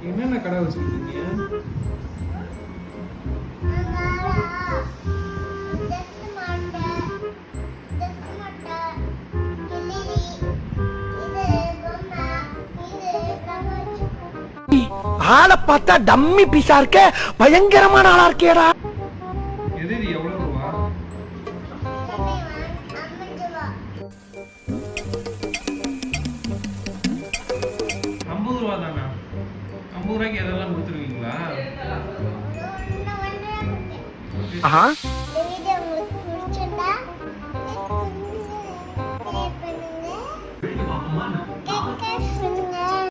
என்னென்ன கடை வச்சிருக்கீங்க? ஆளை பார்த்தா டம்மி பீஸா இருக்க, பயங்கரமான ஆளா இருக்கேடா. எது இது எவ்வளவு ரூபா? 50 ரூபா தானா? 50 ரூபாய்க்கு எதெல்லாம் கொடுத்துருவீங்களா? ஆஹா